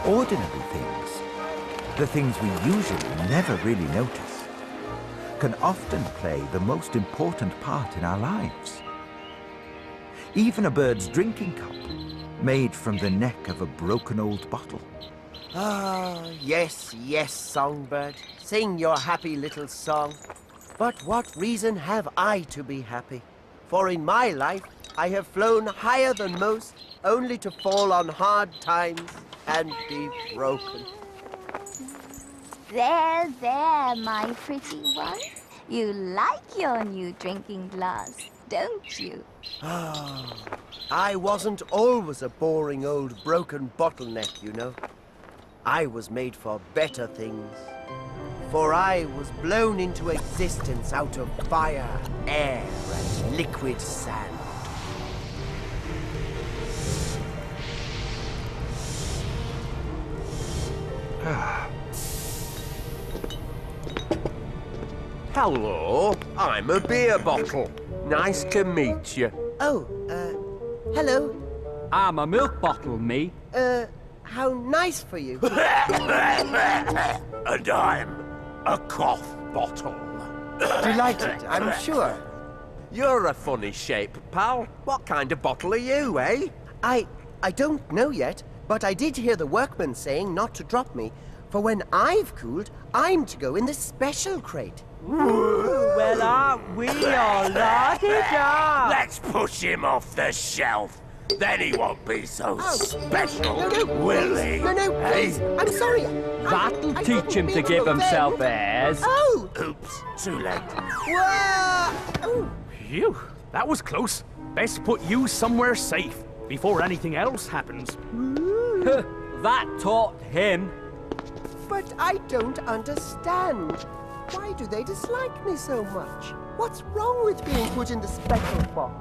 Ordinary things, the things we usually never really notice, can often play the most important part in our lives. Even a bird's drinking cup, made from the neck of a broken old bottle. Ah, yes, yes, songbird. Sing your happy little song. But what reason have I to be happy? For in my life, I have flown higher than most, only to fall on hard times and be broken. There, there, my pretty one. You like your new drinking glass, don't you? Ah, I wasn't always a boring old broken bottleneck, you know. I was made for better things. For I was blown into existence out of fire, air, and liquid sand. Hello, I'm a beer bottle. Nice to meet you. Oh, hello. I'm a milk bottle, me. How nice for you. And I'm a cough bottle. Delighted, I'm sure. You're a funny shape, pal. What kind of bottle are you, eh? I don't know yet, but I did hear the workman saying not to drop me, for when I've cooled, I'm to go in the special crate. Well, aren't we all la-di-da? Let's push him off the shelf. Then he won't be so special, No, will he? No, please. I'm sorry. That'll I teach him to didn't give mean to himself offend. airs. Oh! Oops, too late. Whoa! Oh. Phew, that was close. Best put you somewhere safe before anything else happens. That taught him. But I don't understand. Why do they dislike me so much? What's wrong with being put in the special box?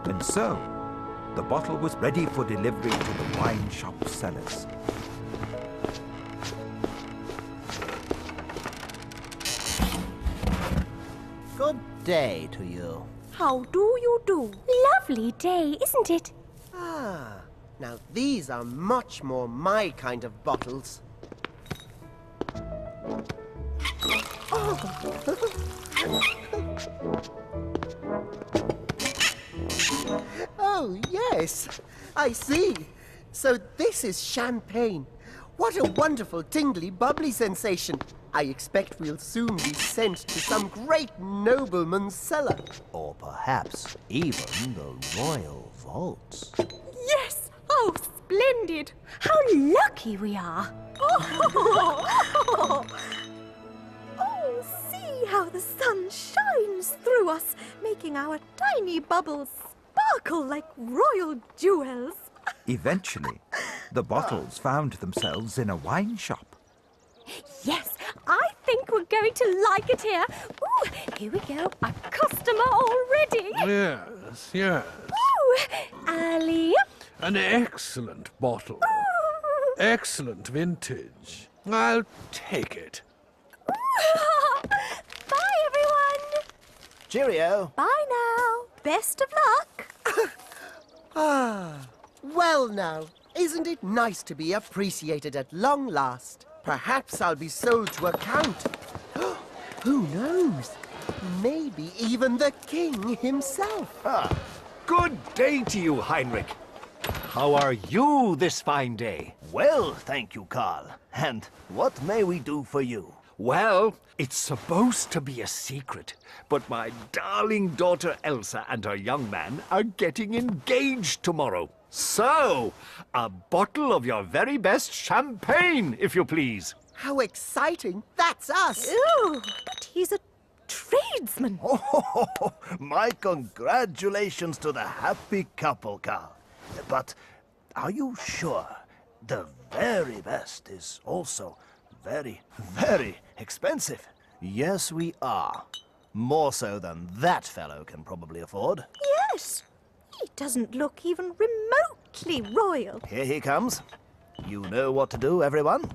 And so, the bottle was ready for delivery to the wine shop cellars. Good day to you. How do you do? Lovely day, isn't it? Ah, now these are much more my kind of bottles. Oh, yes. I see. So this is champagne. What a wonderful, tingly, bubbly sensation. I expect we'll soon be sent to some great nobleman's cellar. Or perhaps even the royal vaults. Yes! Oh, splendid! How lucky we are! Oh, see how the sun shines through us, making our tiny bubbles sparkle like royal jewels. Eventually, the bottles found themselves in a wine shop. Yes, I think we're going to like it here. Ooh, here we go, a customer already. Yes, yes. Ooh, Ali. An excellent bottle. Excellent vintage. I'll take it. Bye, everyone. Cheerio. Bye now. Best of luck. Ah, well now, isn't it nice to be appreciated at long last? Perhaps I'll be sold to a count. Who knows? Maybe even the king himself. Good day to you, Heinrich. How are you this fine day? Well, thank you, Karl. And what may we do for you? Well, it's supposed to be a secret, but my darling daughter Elsa and her young man are getting engaged tomorrow. So, a bottle of your very best champagne, if you please. How exciting! That's us! Ooh, but he's a tradesman. Oh, my congratulations to the happy couple, Karl. But are you sure the very best is also very, very expensive? Yes, we are. More so than that fellow can probably afford. Yes, he doesn't look even remotely royal. Here he comes. You know what to do, everyone.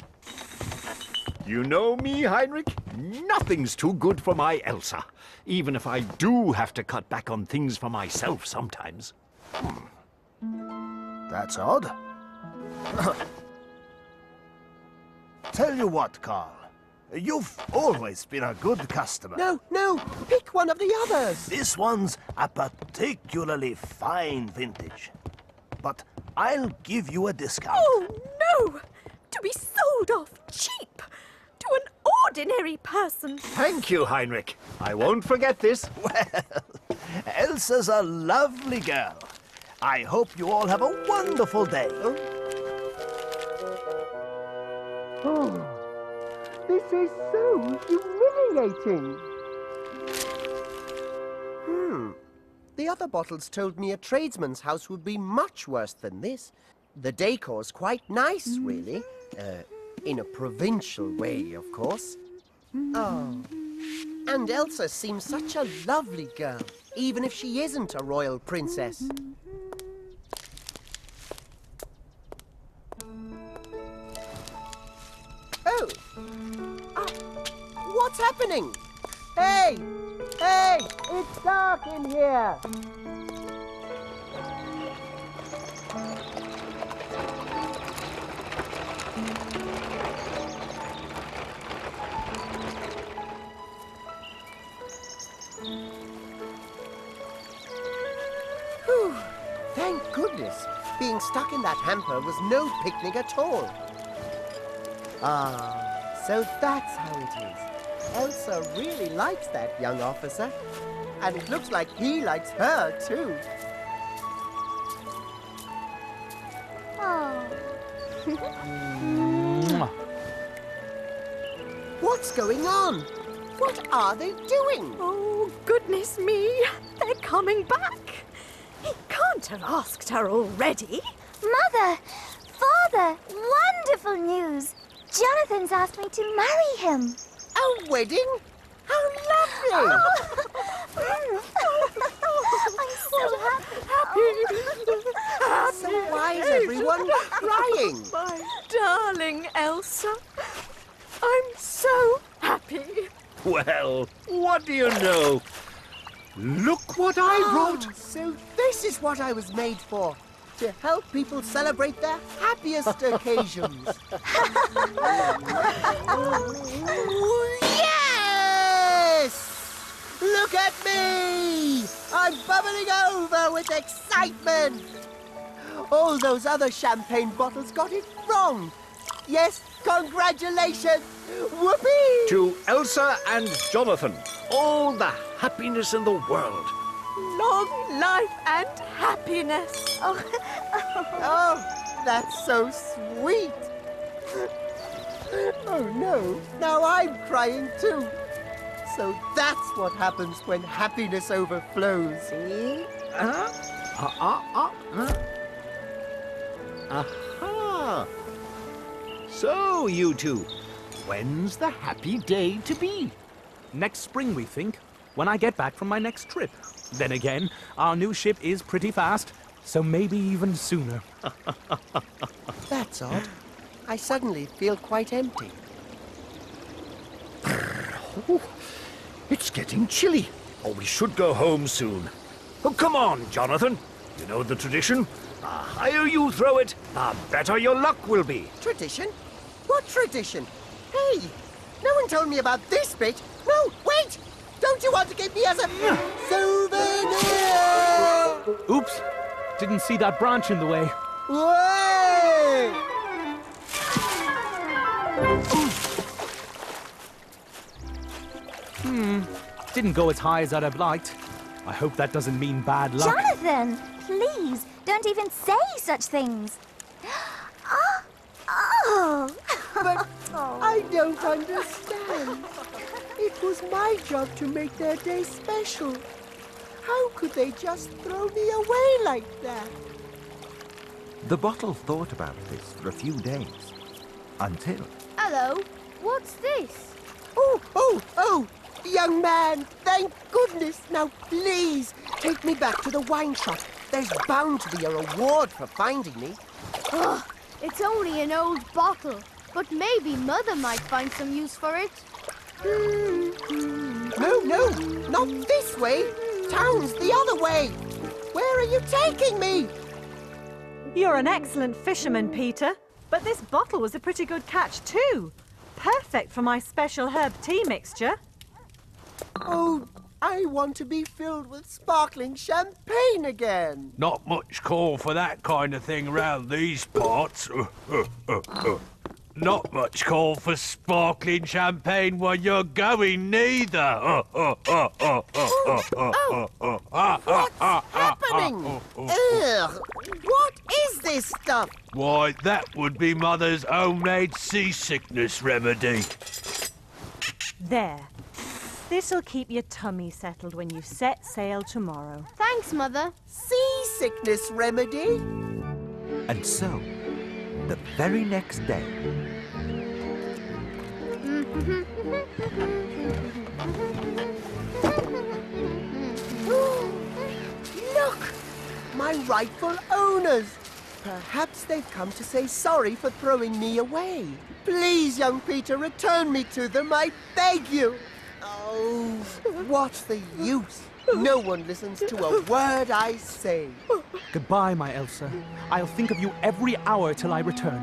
You know me, Heinrich? Nothing's too good for my Elsa, even if I do have to cut back on things for myself sometimes. That's odd. tell you what, Carl. You've always been a good customer. No, pick one of the others. This one's a particularly fine vintage. But I'll give you a discount. Oh, no! To be sold off cheap to an ordinary person. Thank you, Heinrich. I won't forget this. Well, Elsa's a lovely girl. I hope you all have a wonderful day. Oh, this is so humiliating. The other bottles told me a tradesman's house would be much worse than this. The decor's quite nice, really. In a provincial way, of course. Oh. And Elsa seems such a lovely girl, even if she isn't a royal princess. Oh! What's happening? Hey! Hey! It's dark in here! Whew. Thank goodness. Being stuck in that hamper was no picnic at all. Ah, so that's how it is. Elsa really likes that young officer. And it looks like he likes her, too. Oh. What's going on? What are they doing? Oh, goodness me. They're coming back. He can't have asked her already. Mother! Father! Wonderful news! Jonathan's asked me to marry him. A wedding? How lovely! I'm so happy. So why is everyone crying? My darling Elsa. I'm so happy. Well, what do you know? Look what I brought. So this is what I was made for. To help people celebrate their happiest occasions. Yes! Look at me! I'm bubbling over with excitement! All those other champagne bottles got it wrong. Yes, congratulations! Whoopee! To Elsa and Jonathan, all the happiness in the world. Long life and happiness. Oh, that's so sweet. Oh no, now I'm crying too. So that's what happens when happiness overflows. Aha! So, you two, when's the happy day to be? Next spring, we think, when I get back from my next trip. Then again, our new ship is pretty fast, so maybe even sooner. That's odd. I suddenly feel quite empty. It's getting chilly. Oh, we should go home soon. Oh, come on, Jonathan. You know the tradition. The higher you throw it, the better your luck will be. Tradition? What tradition? Hey, no one told me about this bit. No, wait! Don't you want to give me as a souvenir? Oops! Didn't see that branch in the way. Way! Didn't go as high as I'd have liked. I hope that doesn't mean bad luck. Jonathan, please, don't even say such things. Oh. But I don't understand. It was my job to make their day special. How could they just throw me away like that? The bottle thought about this for a few days, until... Hello, what's this? Oh, young man, thank goodness. Now, please, take me back to the wine shop. There's bound to be a reward for finding me. Ugh, it's only an old bottle, but maybe Mother might find some use for it. No, not this way. Town's the other way. Where are you taking me? You're an excellent fisherman, Peter. But this bottle was a pretty good catch, too. perfect for my special herb tea mixture. Oh, I want to be filled with sparkling champagne again. Not much call for that kind of thing round these parts. Not much call for sparkling champagne when you're going, neither. What's happening? Ugh, what is this stuff? Why, that would be Mother's homemade seasickness remedy. There. This'll keep your tummy settled when you set sail tomorrow. Thanks, Mother. Seasickness remedy? And so, the very next day... Look! My rightful owners! Perhaps they've come to say sorry for throwing me away. Please, young Peter, return me to them, I beg you! Oh, what's the use? No one listens to a word I say. Goodbye, my Elsa. I'll think of you every hour till I return.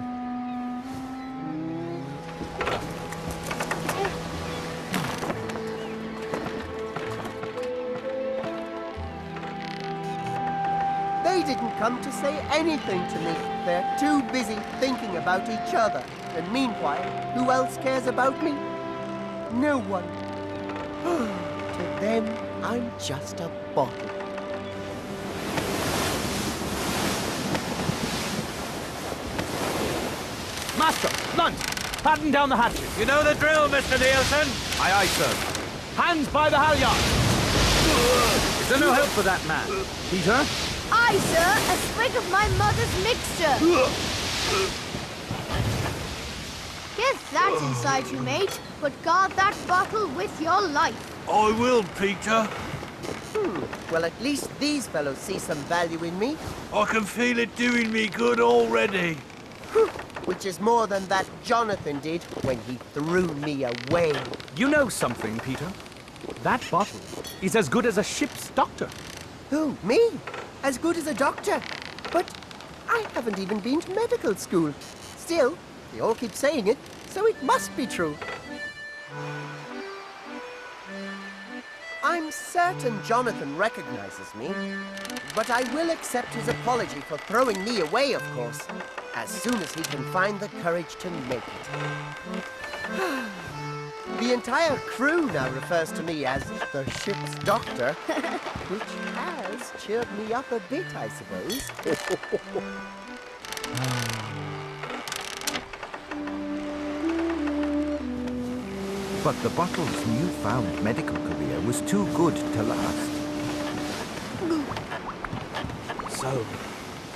They didn't come to say anything to me. They're too busy thinking about each other. And meanwhile, who else cares about me? No one. To them, I'm just a bottle. Master, Lunt, batten down the hatches. You know the drill, Mr. Nielsen. Aye, aye, sir. Hands by the halyard. Is there no help for that man? Peter? Aye, sir. A sprig of my mother's mixture. Get that inside you, mate. But guard that bottle with your life. I will, Peter. Well, at least these fellows see some value in me. I can feel it doing me good already. Which is more than that Jonathan did when he threw me away. You know something, Peter? That bottle is as good as a ship's doctor. Who, me? As good as a doctor? But I haven't even been to medical school. Still, they all keep saying it, so it must be true. I'm certain Jonathan recognizes me, but I will accept his apology for throwing me away, of course, as soon as he can find the courage to make it. The entire crew now refers to me as the ship's doctor, which has cheered me up a bit, I suppose. But the bottle's newfound medical career was too good to last. So,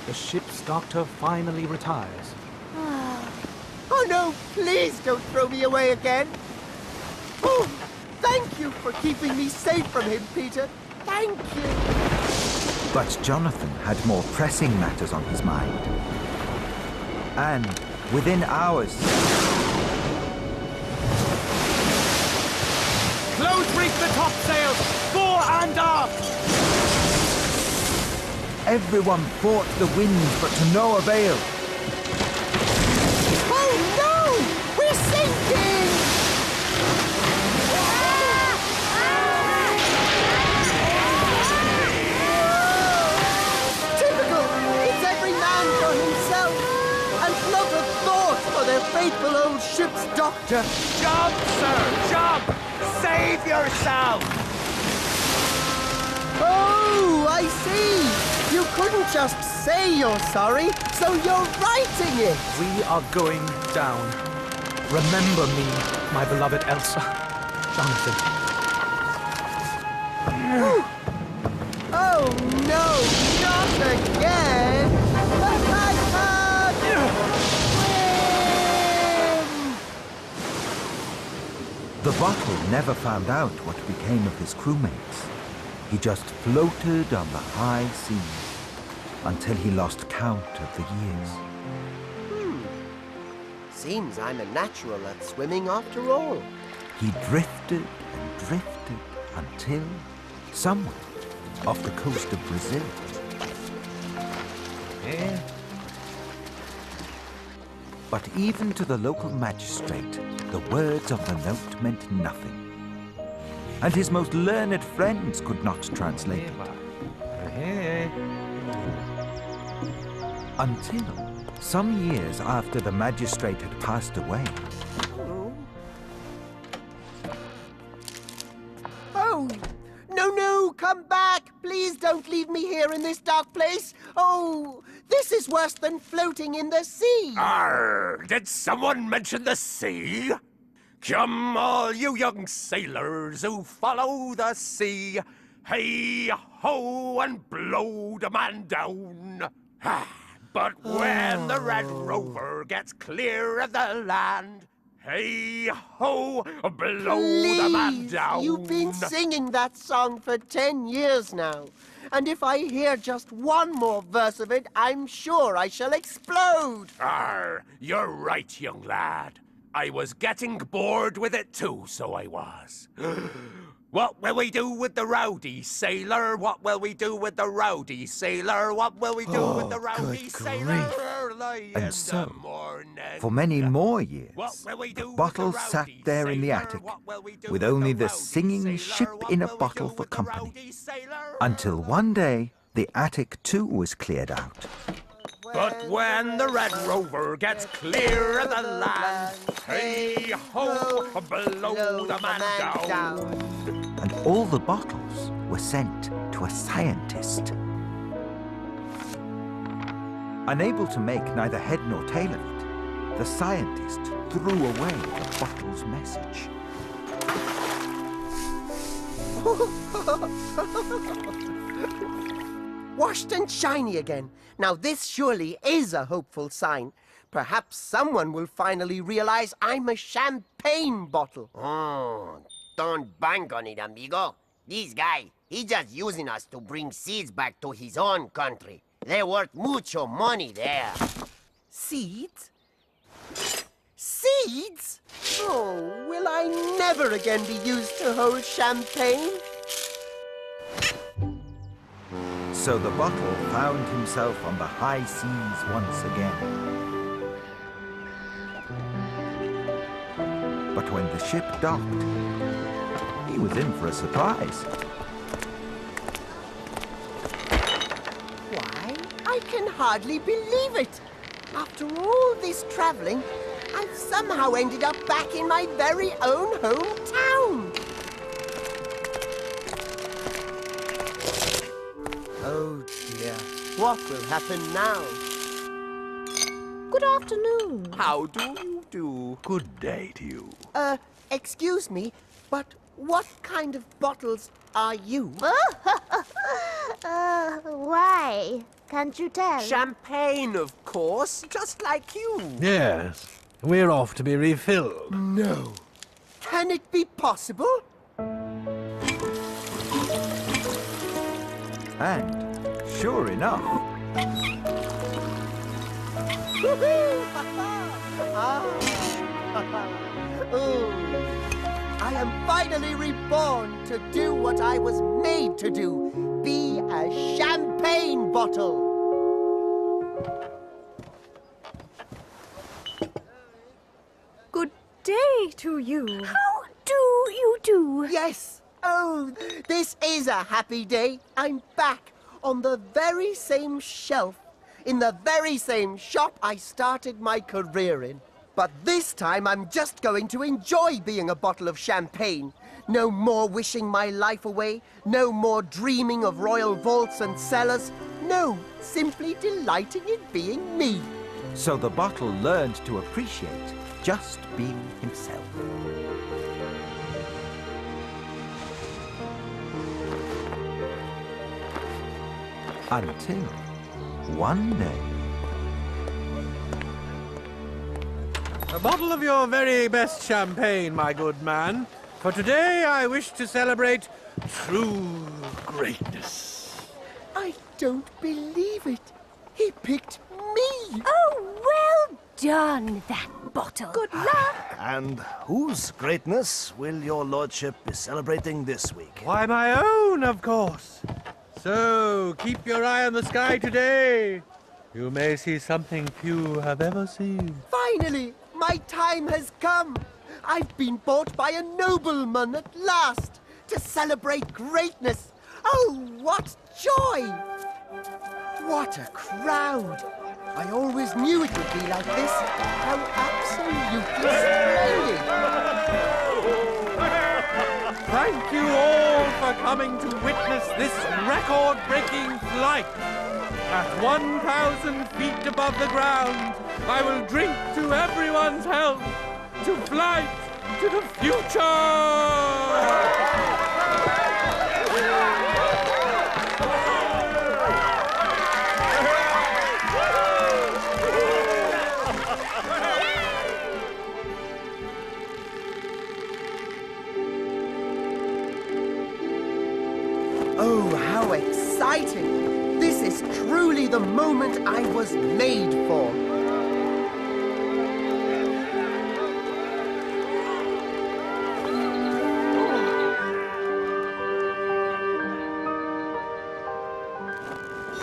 the ship's doctor finally retires. Oh no, please don't throw me away again. Oh, thank you for keeping me safe from him, Peter. Thank you. But Jonathan had more pressing matters on his mind. And within hours... Close reef the topsails! Fore and aft! Everyone fought the wind, but to no avail. Oh no! We're sinking! Typical! It's every man for himself, and not a thought for their faithful old ship's doctor. Jump, sir, jump! Save yourself! Oh, I see! You couldn't just say you're sorry, so you're writing it! We are going down. Remember me, my beloved Elsa. Jonathan. Oh no, not again! But I can't swim! The bottle never found out what became of his crewmates. He just floated on the high seas until he lost count of the years. Seems I'm a natural at swimming after all. He drifted and drifted until somewhere off the coast of Brazil. But even to the local magistrate, the words of the note meant nothing. And his most learned friends could not translate it. Until some years after the magistrate had passed away. Oh, no, come back! Please don't leave me here in this dark place. Oh, this is worse than floating in the sea. Arr! Did someone mention the sea? Come, all you young sailors who follow the sea. Hey-ho, and blow the man down. But when the Red Rover gets clear of the land, hey-ho, blow the man down. You've been singing that song for 10 years now. And if I hear just one more verse of it, I'm sure I shall explode. Arr, you're right, young lad. I was getting bored with it too, so I was. What will we do with the rowdy sailor? What will we do with the rowdy sailor? What will we do with the rowdy sailor? And so, for many more years, the bottle sat there in the attic, with only the singing ship in a bottle for company. Until one day, the attic too was cleared out. But when the Red Rover gets clear of the land, hey-ho, blow the man down. And all the bottles were sent to a scientist. Unable to make neither head nor tail of it, the scientist threw away the bottle's message. Washed and shiny again. Now this surely is a hopeful sign. Perhaps someone will finally realize I'm a champagne bottle. Oh, don't bank on it, amigo. This guy, he's just using us to bring seeds back to his own country. They're worth mucho money there. Seeds? Seeds? Oh, will I never again be used to hold champagne? So the bottle found himself on the high seas once again. But when the ship docked, he was in for a surprise. Why, I can hardly believe it. After all this traveling, I've somehow ended up back in my very own hometown. Oh dear, what will happen now? Good afternoon. How do you do? Good day to you. Excuse me, but what kind of bottles are you? Why? Can't you tell? Champagne, of course, just like you. Yes, we're off to be refilled. No. Can it be possible? And, sure enough, I am finally reborn to do what I was made to do. Be a champagne bottle. Good day to you. How do you do? Yes. Oh, this is a happy day. I'm back on the very same shelf, in the very same shop I started my career in. But this time I'm just going to enjoy being a bottle of champagne. No more wishing my life away. No more dreaming of royal vaults and cellars. No, simply delighting in being me. so the bottle learned to appreciate just being himself. Until one day... A bottle of your very best champagne, my good man. For today I wish to celebrate true greatness. I don't believe it. He picked me. Oh, well done, that bottle. Good luck. And whose greatness will your lordship be celebrating this week? Why, my own, of course. So, keep your eye on the sky today. You may see something few have ever seen. Finally, my time has come. I've been bought by a nobleman at last to celebrate greatness. Oh, what joy! What a crowd! I always knew it would be like this. How absolutely splendid! Thank you all for coming to witness this record-breaking flight. At 1,000 feet above the ground, I will drink to everyone's health, to flight, to the future! Oh, how exciting! This is truly the moment I was made for.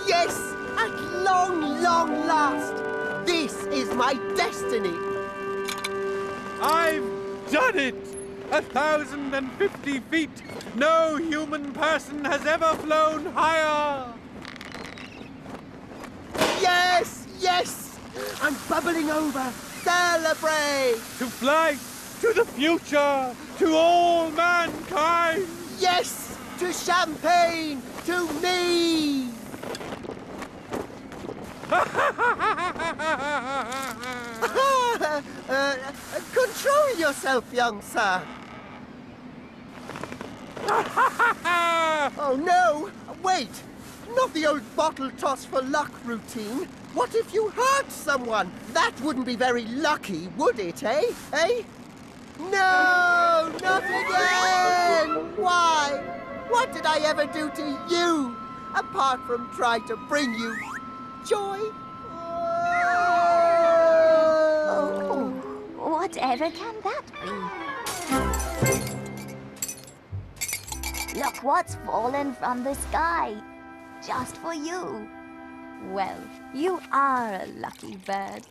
Yes! At long, long last! This is my destiny! I've done it! 1,050 feet! No human person has ever flown higher! Yes! Yes! I'm bubbling over! Celebrate! To flight! To the future! To all mankind! Yes! To champagne! To me! Control yourself, young sir! Oh no! Wait! Not the old bottle toss for luck routine. What if you hurt someone? That wouldn't be very lucky, would it, eh? Eh? No! Not again! Why? What did I ever do to you? Apart from try to bring you joy? Oh, whatever can that be? Look what's fallen from the sky. Just for you. Well, you are a lucky bird.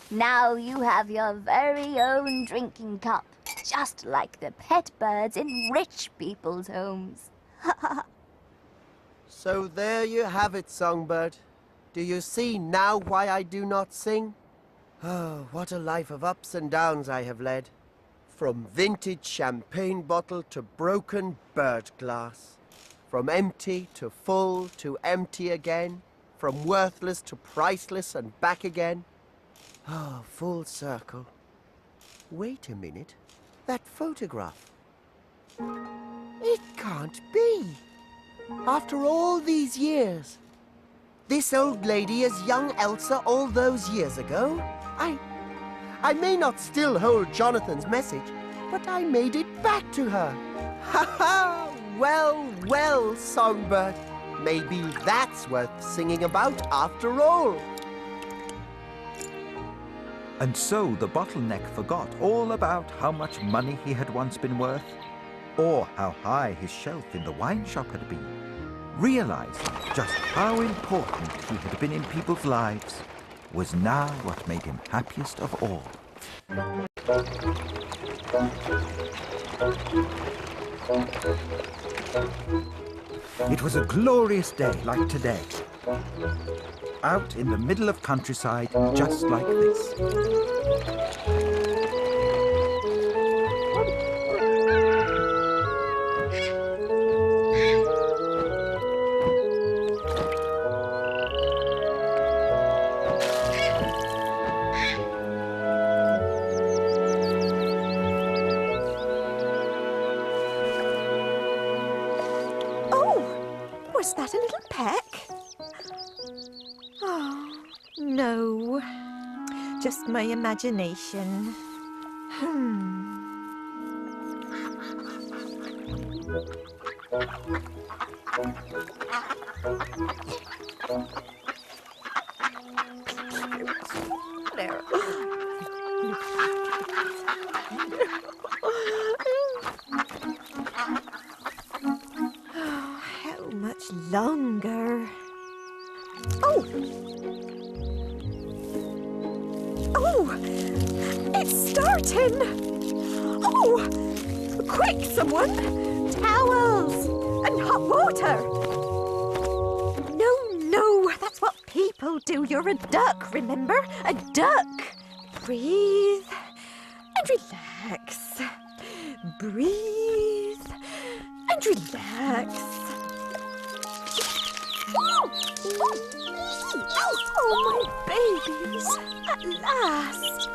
Now you have your very own drinking cup, just like the pet birds in rich people's homes. So there you have it, Songbird. Do you see now why I do not sing? Oh, what a life of ups and downs I have led. From vintage champagne bottle to broken bird glass. From empty to full to empty again. From worthless to priceless and back again. Oh, full circle. Wait a minute. That photograph. It can't be. After all these years. This old lady is young Elsa all those years ago. I may not still hold Jonathan's message, but I made it back to her. Ha ha! Well, well, Songbird. Maybe that's worth singing about after all. And so the Bottleneck forgot all about how much money he had once been worth, or how high his shelf in the wine shop had been, realizing just how important he had been in people's lives was now what made him happiest of all. It was a glorious day like today, out in the middle of countryside just like this. Was that a little peck? Oh, no. Just my imagination. There. How much longer? Oh! It's starting! Oh! Quick, someone! Towels! And hot water! No, that's what people do. You're a duck, remember? A duck! Breathe and relax. Breathe and relax. Oh, my babies! At last!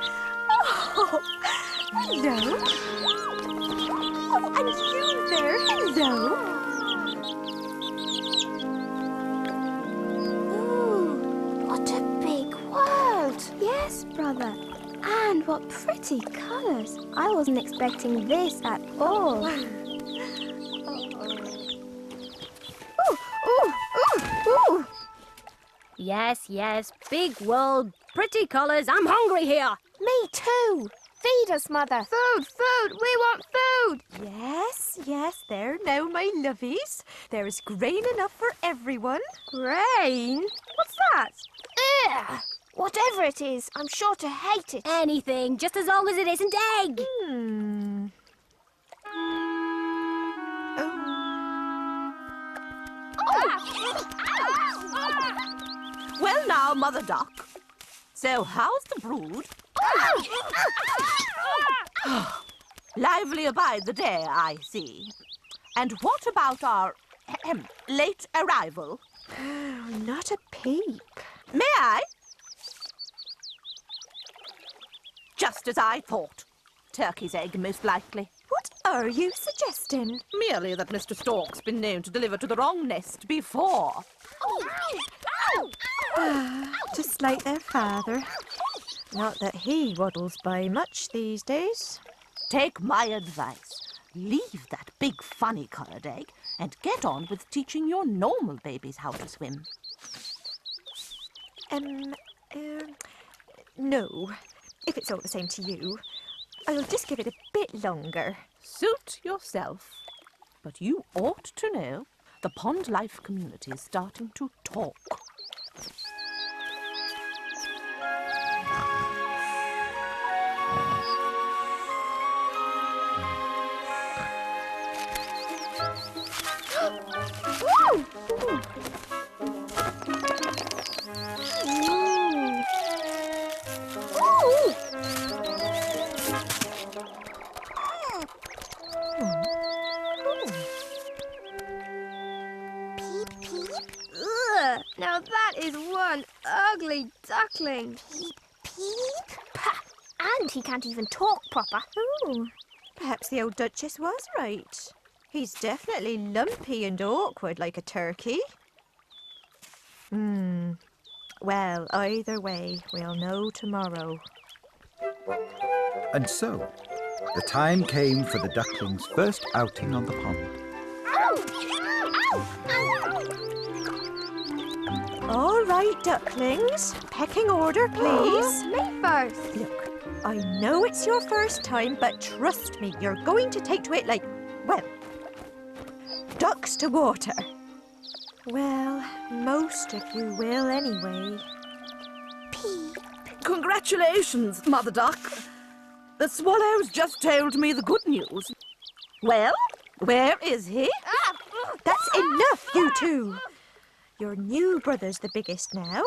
Oh, hello! Oh, and you there, hello! Ooh, what a big world! Yes, brother. And what pretty colours. I wasn't expecting this at all. Ooh. Yes, big world, pretty colours. I'm hungry here. Me too. Feed us, Mother. Food! We want food! Yes, there now, my lovies. There is grain enough for everyone. Grain? What's that? Ugh! Whatever it is, I'm sure to hate it. Anything, just as long as it isn't egg. Well now, Mother Duck. So how's the brood? Livelier by the day, I see. And what about our late arrival? Oh, not a peep. May I? Just as I thought. Turkey's egg, most likely. What are you suggesting? Merely that Mr. Stork's been known to deliver to the wrong nest before. Just like their father. Not that he waddles by much these days. Take my advice. Leave that big funny-coloured egg and get on with teaching your normal babies how to swim. No. If it's all the same to you, I'll just give it a bit longer. Suit yourself. But you ought to know the pond life community is starting to talk. Now that is one ugly duckling. Peep. Pah! And he can't even talk proper. Ooh, perhaps the old Duchess was right. He's definitely lumpy and awkward like a turkey. Well, either way, we'll know tomorrow. And so, the time came for the ducklings' first outing on the pond. All right, ducklings. Pecking order, please. Me first. Look, I know it's your first time, but trust me, you're going to take to it like, well, ducks to water. Well, most of you will anyway. Congratulations, Mother Duck. The swallows just told me the good news. Well, where is he? That's enough, you two. Your new brother's the biggest now.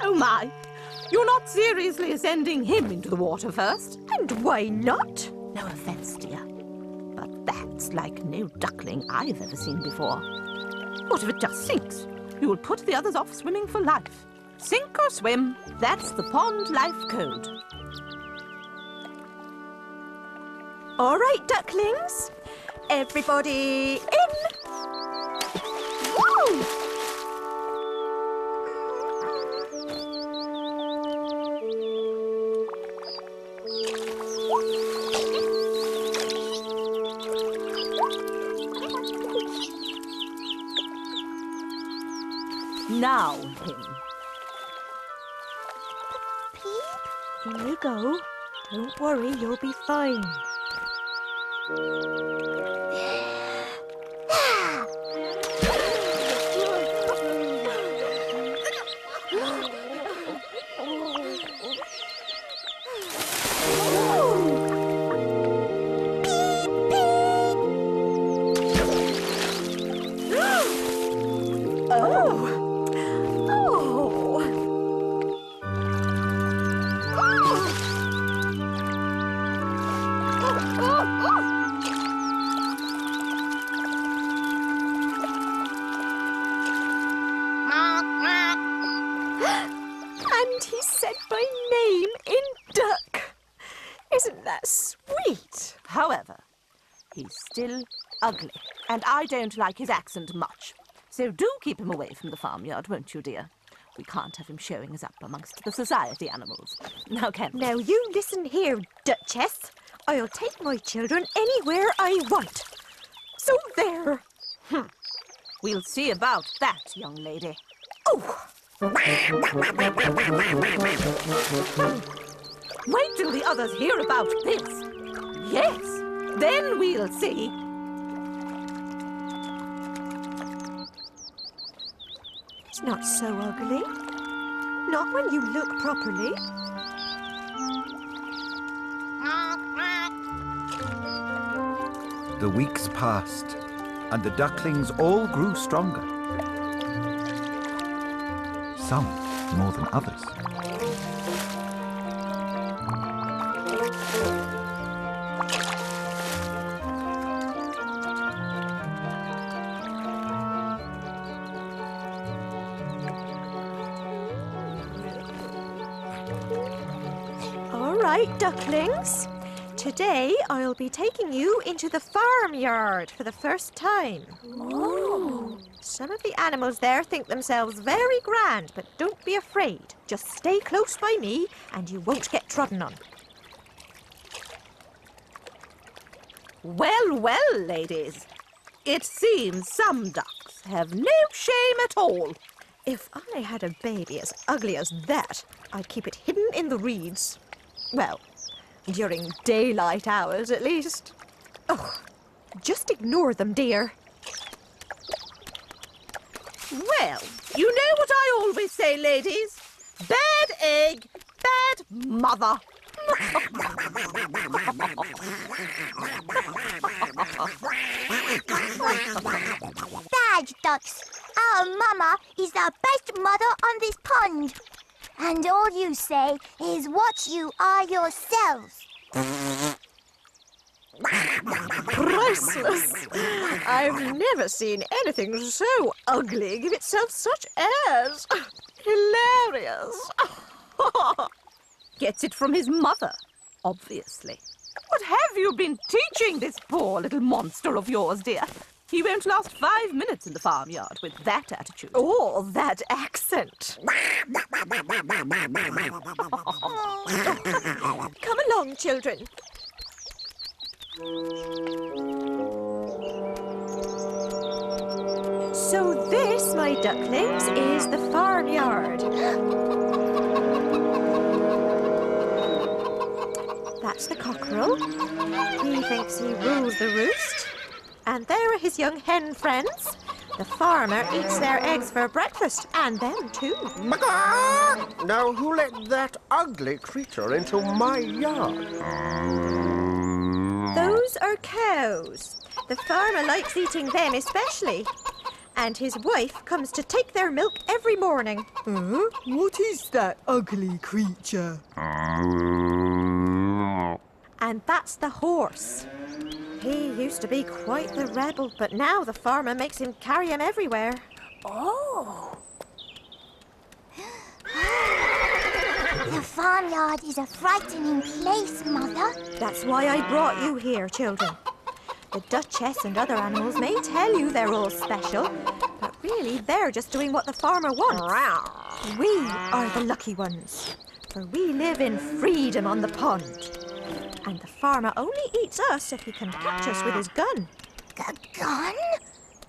Oh my, you're not seriously sending him into the water first? And why not? No offence, dear, but that's like no duckling I've ever seen before. What if it just sinks? You will put the others off swimming for life. Sink or swim, that's the pond life code. All right, ducklings. Everybody in. Woo! Now, him. Here you go. Don't worry, you'll be fine. And he said my name in duck. Isn't that sweet? However, he's still ugly, and I don't like his accent much. So do keep him away from the farmyard, won't you, dear? We can't have him showing us up amongst the society animals. Now, can we? Now you listen here, Duchess. I'll take my children anywhere I want. So there. We'll see about that, young lady. Oh! Wait till the others hear about this. Yes, then we'll see. It's not so ugly. Not when you look properly. The weeks passed, and the ducklings all grew stronger. Some more than others. All right, ducklings. Today I'll be taking you into the farmyard for the first time. Oh. Some of the animals there think themselves very grand, but don't be afraid. Just stay close by me and you won't get trodden on. Well, well, ladies. It seems some ducks have no shame at all. If I had a baby as ugly as that, I'd keep it hidden in the reeds. Well, during daylight hours, at least. Oh, just ignore them, dear. Well, you know what I always say, ladies. Bad egg, bad mother. Bad ducks. Our mama is the best mother on this pond. And all you say is what you are yourselves. Priceless! I've never seen anything so ugly give itself such airs. Hilarious! Gets it from his mother, obviously. What have you been teaching this poor little monster of yours, dear? He won't last 5 minutes in the farmyard with that attitude. Oh, that accent. Come along, children. So this, my ducklings, is the farmyard. That's the cockerel. He thinks he rules the roost. And there are his young hen friends. The farmer eats their eggs for breakfast, and them too. Now, who let that ugly creature into my yard? Those are cows. The farmer likes eating them especially. And his wife comes to take their milk every morning. What is that ugly creature? And that's the horse. He used to be quite the rebel, but now the farmer makes him carry him everywhere. Oh. The farmyard is a frightening place, Mother. That's why I brought you here, children. The Duchess and other animals may tell you they're all special, but really they're just doing what the farmer wants. We are the lucky ones, for we live in freedom on the pond. And the farmer only eats us if he can catch us with his gun. A gun?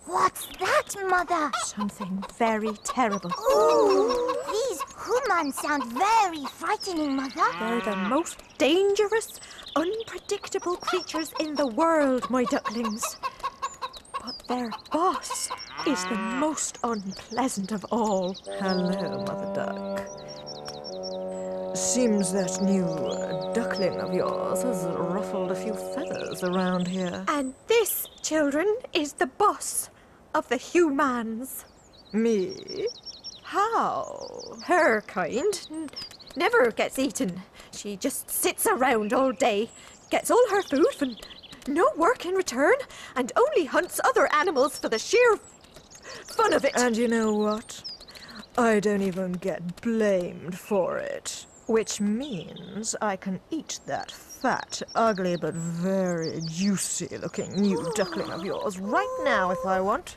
What's that, Mother? Something very terrible. Ooh, these humans sound very frightening, Mother. They're the most dangerous, unpredictable creatures in the world, my ducklings. But their boss is the most unpleasant of all. Hello, Mother Duck. Seems that new duckling of yours has ruffled a few feathers around here. And this, children, is the boss of the humans. Me? How? Her kind never gets eaten. She just sits around all day, gets all her food and no work in return, and only hunts other animals for the sheer fun of it. And you know what? I don't even get blamed for it. Which means I can eat that fat, ugly, but very juicy-looking new duckling of yours right now if I want.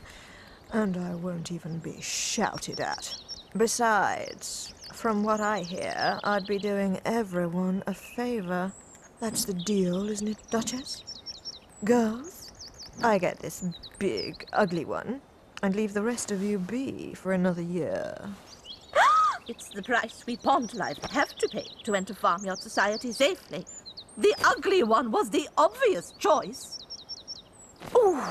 And I won't even be shouted at. Besides, from what I hear, I'd be doing everyone a favor. That's the deal, isn't it, Duchess? Girls, I get this big, ugly one, and leave the rest of you be for another year. It's the price we pond life have to pay to enter farmyard society safely. The ugly one was the obvious choice. Ooh,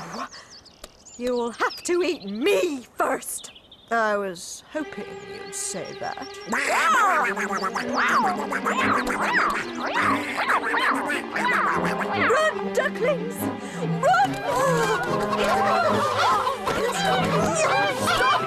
you'll have to eat me first. I was hoping you'd say that. Run, ducklings! Run! Stop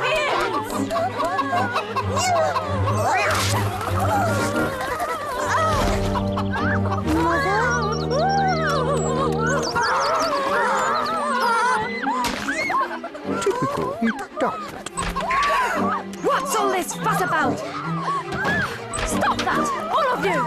Typical duck. What's all this fuss about? Stop that, all of you!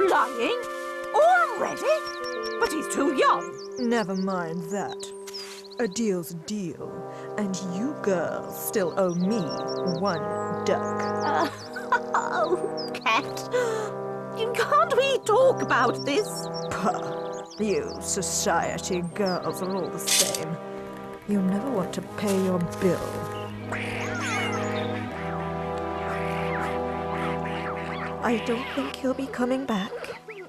Flying? Already? But he's too young. Never mind that. A deal's a deal, and you girls still owe me one duck. Oh, Cat. Can't we talk about this? Pah, you society girls are all the same. You never want to pay your bill. I don't think he'll be coming back.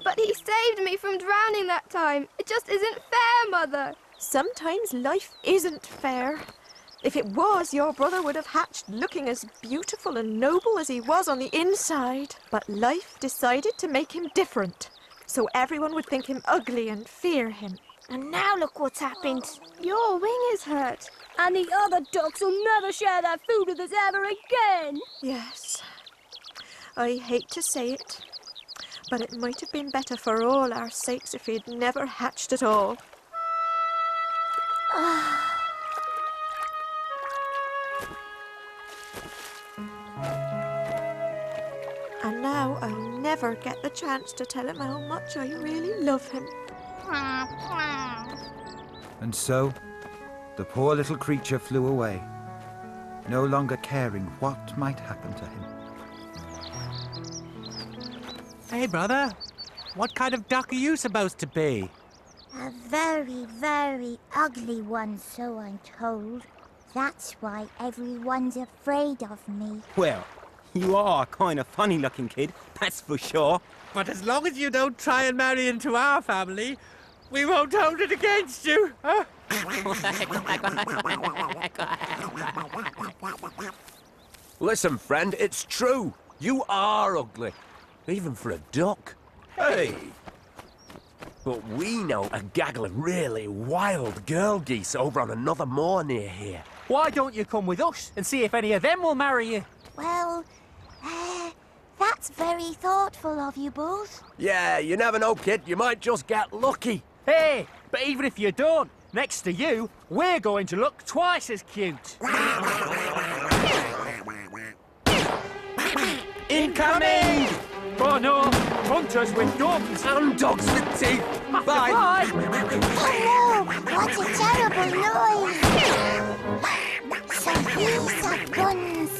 But he saved me from drowning that time. It just isn't fair, Mother. Sometimes life isn't fair. If it was, your brother would have hatched looking as beautiful and noble as he was on the inside. But life decided to make him different, so everyone would think him ugly and fear him. And now look what's happened. Your wing is hurt. And the other ducks will never share their food with us ever again. Yes. I hate to say it, but it might have been better for all our sakes if he'd never hatched at all. And now I'll never get the chance to tell him how much I really love him. And so, the poor little creature flew away, no longer caring what might happen to him. Hey, brother. What kind of duck are you supposed to be? A very, very ugly one, so I'm told. That's why everyone's afraid of me. Well, you are a kind of funny-looking kid, that's for sure. But as long as you don't try and marry into our family, we won't hold it against you. Huh? Listen, friend, it's true. You are ugly. Even for a duck. Hey! But we know a gaggle of really wild girl geese over on another moor near here. Why don't you come with us and see if any of them will marry you? Well, that's very thoughtful of you both. Yeah, you never know, kid. You might just get lucky. Hey, but even if you don't, next to you, we're going to look twice as cute. Incoming! Oh no, hunters with dogs. And dogs with teeth. Bye. Bye. Oh no, what a terrible noise. So these are guns.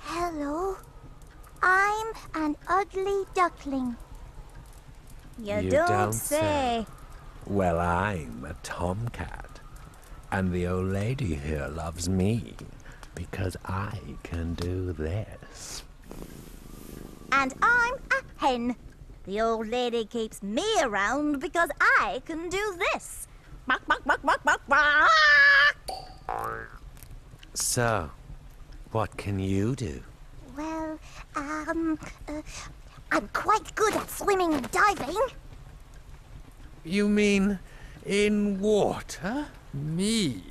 Hello. I'm an ugly duckling. You don't say. Well, I'm a tomcat. And the old lady here loves me because I can do this. And I'm a hen. The old lady keeps me around because I can do this. Bark, bark, bark, bark, bark, bark. So, what can you do? Well, I'm quite good at swimming and diving. You mean in water? Me?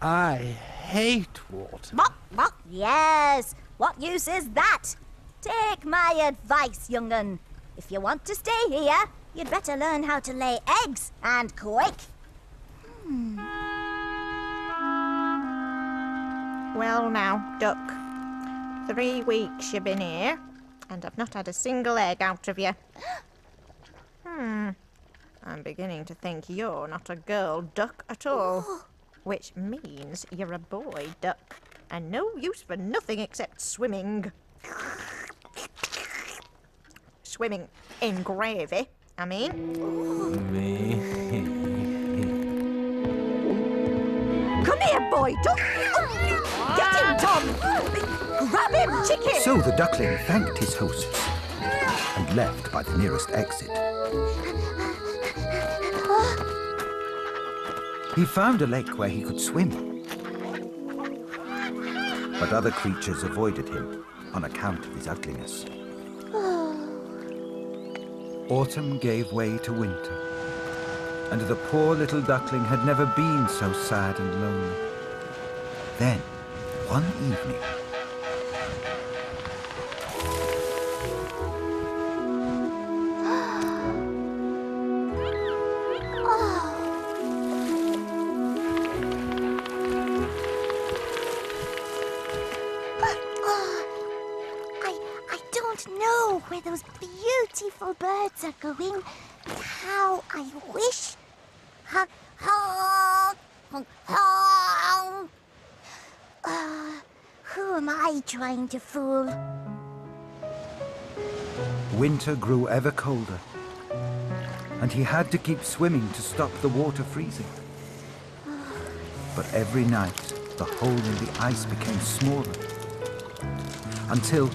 I hate water. Bark, bark. Yes. What use is that? Take my advice, young'un. If you want to stay here, you'd better learn how to lay eggs, and quick. Well now, Duck. 3 weeks you've been here, and I've not had a single egg out of you. I'm beginning to think you're not a girl duck at all. Which means you're a boy duck, and no use for nothing except swimming. Swimming in gravy, I mean. Me? Come here, boy duck. Get him, Tom. Grab him, chicken. So the duckling thanked his hosts and left by the nearest exit. He found a lake where he could swim. But other creatures avoided him on account of his ugliness. Autumn gave way to winter, and the poor little duckling had never been so sad and lonely. Then, one evening, where those beautiful birds are going. How I wish. Who am I trying to fool? winter grew ever colder, and he had to keep swimming to stop the water freezing. But every night, the hole in the ice became smaller, until,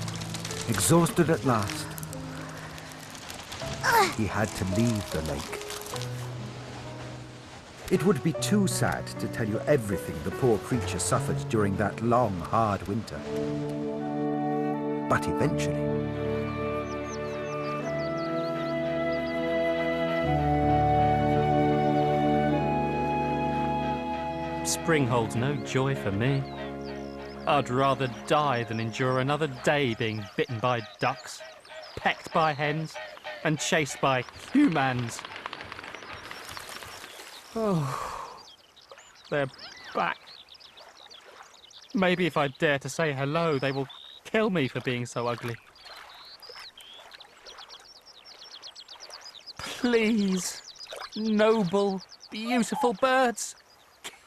exhausted at last, he had to leave the lake. It would be too sad to tell you everything the poor creature suffered during that long, hard winter. But eventually, spring holds no joy for me. I'd rather die than endure another day being bitten by ducks, pecked by hens, and chased by humans. Oh, they're back. Maybe if I dare to say hello, they will kill me for being so ugly. Please, noble, beautiful birds,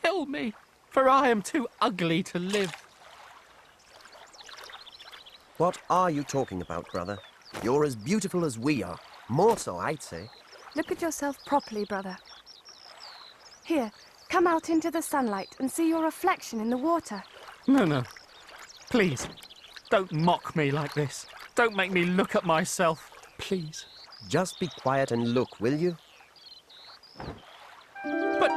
kill me, for I am too ugly to live. What are you talking about, brother? You're as beautiful as we are. More so, I'd say. Look at yourself properly, brother. Here, come out into the sunlight and see your reflection in the water. No. Please, don't mock me like this. Don't make me look at myself, please. Just be quiet and look, will you? But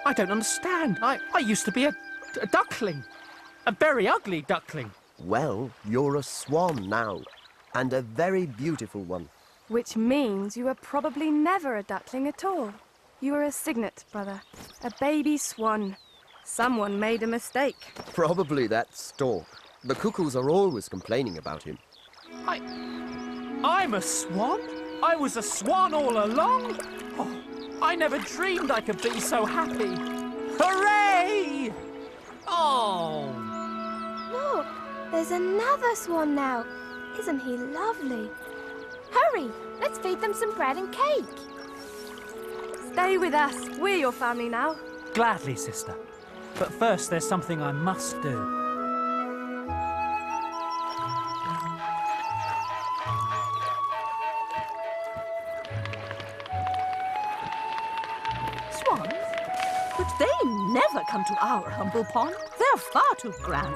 I don't understand. I used to be a duckling. A very ugly duckling. Well, you're a swan now, and a very beautiful one. Which means you were probably never a duckling at all. You were a cygnet, brother. A baby swan. Someone made a mistake. Probably that stork. The cuckoos are always complaining about him. I'm a swan? I was a swan all along? Oh, I never dreamed I could be so happy. Hooray! Oh! Look, there's another swan now. Isn't he lovely? Hurry, let's feed them some bread and cake. Stay with us. We're your family now. Gladly, sister. But first, there's something I must do. Swans? But they never come to our humble pond. They're far too grand.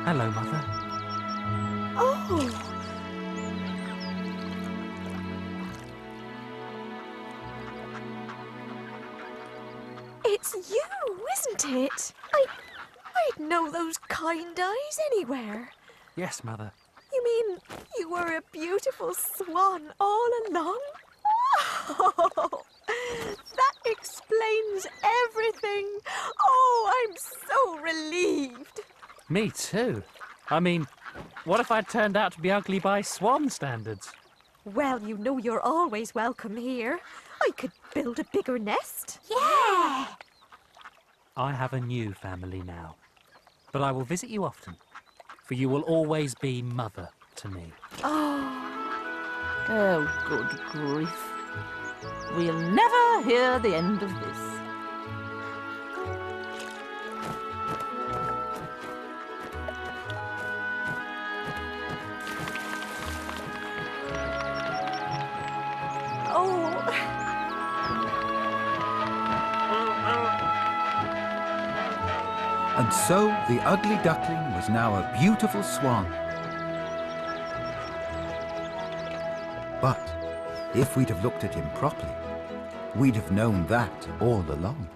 Hello, Mother. Oh! It's you, isn't it? I'd know those kind eyes anywhere. Yes, Mother. You mean you were a beautiful swan all along? Oh, that explains everything. Oh, I'm so relieved. Me too. I mean, what if I'd turned out to be ugly by swan standards? Well, you know you're always welcome here. I could build a bigger nest. Yeah! I have a new family now. But I will visit you often, for you will always be mother to me. Oh, good grief. We'll never hear the end of this. And so the ugly duckling was now a beautiful swan. But if we'd have looked at him properly, we'd have known that all along.